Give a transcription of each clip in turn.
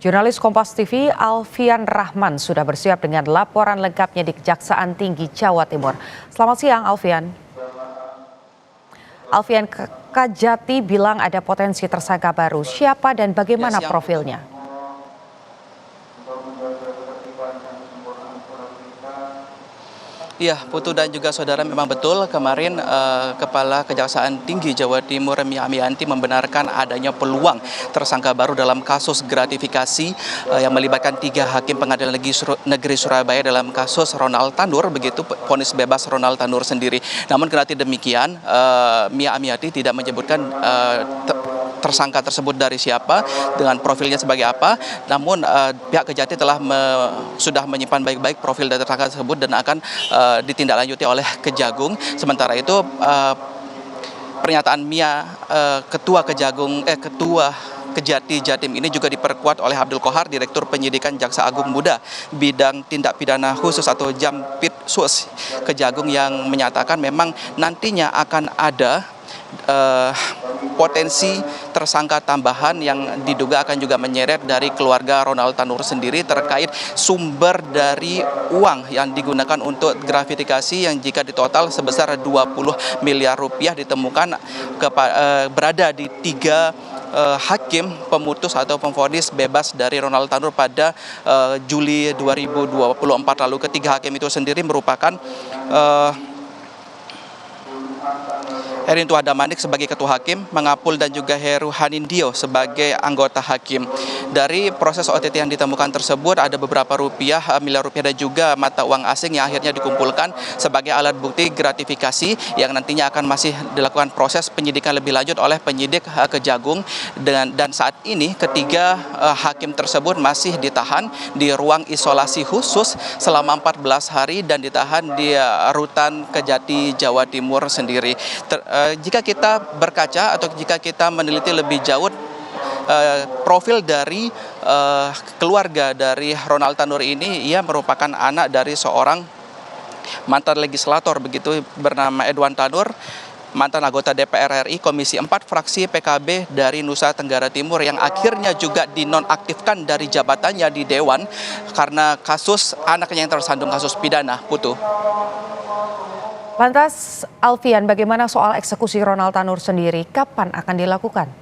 Jurnalis Kompas TV Alfian Rahman sudah bersiap dengan laporan lengkapnya di Kejaksaan Tinggi Jawa Timur. Selamat siang, Alfian. Alfian, Kajati bilang ada potensi tersangka baru. Siapa dan bagaimana profilnya? Iya, Putu dan juga saudara, memang betul kemarin Kepala Kejaksaan Tinggi Jawa Timur Mia Amianti membenarkan adanya peluang tersangka baru dalam kasus gratifikasi yang melibatkan 3 hakim Pengadilan Negeri Surabaya dalam kasus Ronald Tanur, begitu vonis bebas Ronald Tanur sendiri. Namun kendati demikian, Mia Amianti tidak menyebutkan tersangka tersebut dari siapa, dengan profilnya sebagai apa. Namun pihak Kejati sudah menyimpan baik-baik profil dari tersangka tersebut dan akan ditindaklanjuti oleh Kejagung. Sementara itu pernyataan Mia, Ketua Kejati Jatim ini juga diperkuat oleh Abdul Kohar, Direktur Penyidikan Jaksa Agung Muda Bidang Tindak Pidana Khusus atau Jampitsus Kejagung, yang menyatakan memang nantinya akan ada potensi tersangka tambahan yang diduga akan juga menyeret dari keluarga Ronald Tanur sendiri terkait sumber dari uang yang digunakan untuk gratifikasi yang jika ditotal sebesar 20 miliar rupiah ditemukan berada di 3 hakim pemutus atau pemvonis bebas dari Ronald Tanur pada Juli 2024 lalu. Ketiga hakim itu sendiri merupakan Herintu Adamanik sebagai ketua hakim, Mangapul dan juga Heru Hanindio sebagai anggota hakim. Dari proses OTT yang ditemukan tersebut ada beberapa miliar rupiah dan juga mata uang asing yang akhirnya dikumpulkan sebagai alat bukti gratifikasi yang nantinya akan masih dilakukan proses penyidikan lebih lanjut oleh penyidik Kejagung. Dan saat ini ketiga hakim tersebut masih ditahan di ruang isolasi khusus selama 14 hari dan ditahan di rutan Kejati Jawa Timur sendiri. Jika kita berkaca atau jika kita meneliti lebih jauh profil dari keluarga dari Ronald Tanur ini, ia merupakan anak dari seorang mantan legislator begitu bernama Edwan Tanur, mantan anggota DPR RI Komisi 4 fraksi PKB dari Nusa Tenggara Timur, yang akhirnya juga dinonaktifkan dari jabatannya di Dewan karena kasus anaknya yang tersandung kasus pidana. Putu. Lantas, Alfian, bagaimana soal eksekusi Ronald Tanur sendiri? Kapan akan dilakukan?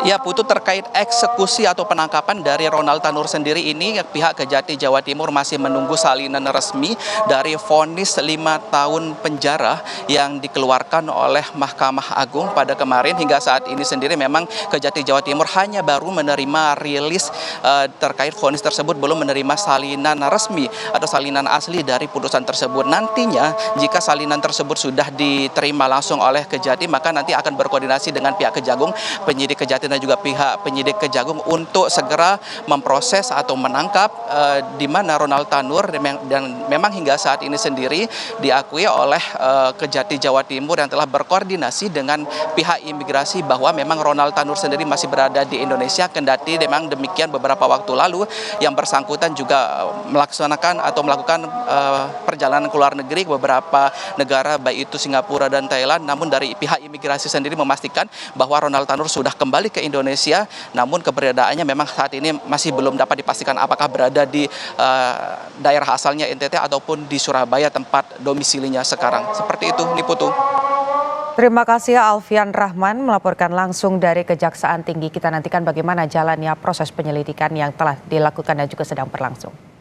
Ya, Putu, terkait eksekusi atau penangkapan dari Ronald Tanur sendiri ini, pihak Kejati Jawa Timur masih menunggu salinan resmi dari vonis 5 tahun penjara yang dikeluarkan oleh Mahkamah Agung pada kemarin. Hingga saat ini sendiri memang Kejati Jawa Timur hanya baru menerima rilis terkait vonis tersebut, belum menerima salinan resmi atau salinan asli dari putusan tersebut. Nantinya jika salinan tersebut sudah diterima langsung oleh Kejati, maka nanti akan berkoordinasi dengan pihak Kejagung, penyidik Kejati dan juga pihak penyidik Kejagung untuk segera memproses atau menangkap di mana Ronald Tanur, dan memang hingga saat ini sendiri diakui oleh Kejati Jawa Timur yang telah berkoordinasi dengan pihak imigrasi bahwa memang Ronald Tanur sendiri masih berada di Indonesia. Kendati memang demikian beberapa waktu lalu yang bersangkutan juga melaksanakan atau melakukan perjalanan ke luar negeri ke beberapa negara baik itu Singapura dan Thailand. Namun dari pihak imigrasi sendiri memastikan bahwa Ronald Tanur sudah kembali ke Indonesia, namun keberadaannya memang saat ini masih belum dapat dipastikan apakah berada di daerah asalnya NTT ataupun di Surabaya tempat domisilinya sekarang. Seperti itu, Putu. Terima kasih Alfian Rahman melaporkan langsung dari Kejaksaan Tinggi. Kita nantikan bagaimana jalannya proses penyelidikan yang telah dilakukan dan juga sedang berlangsung.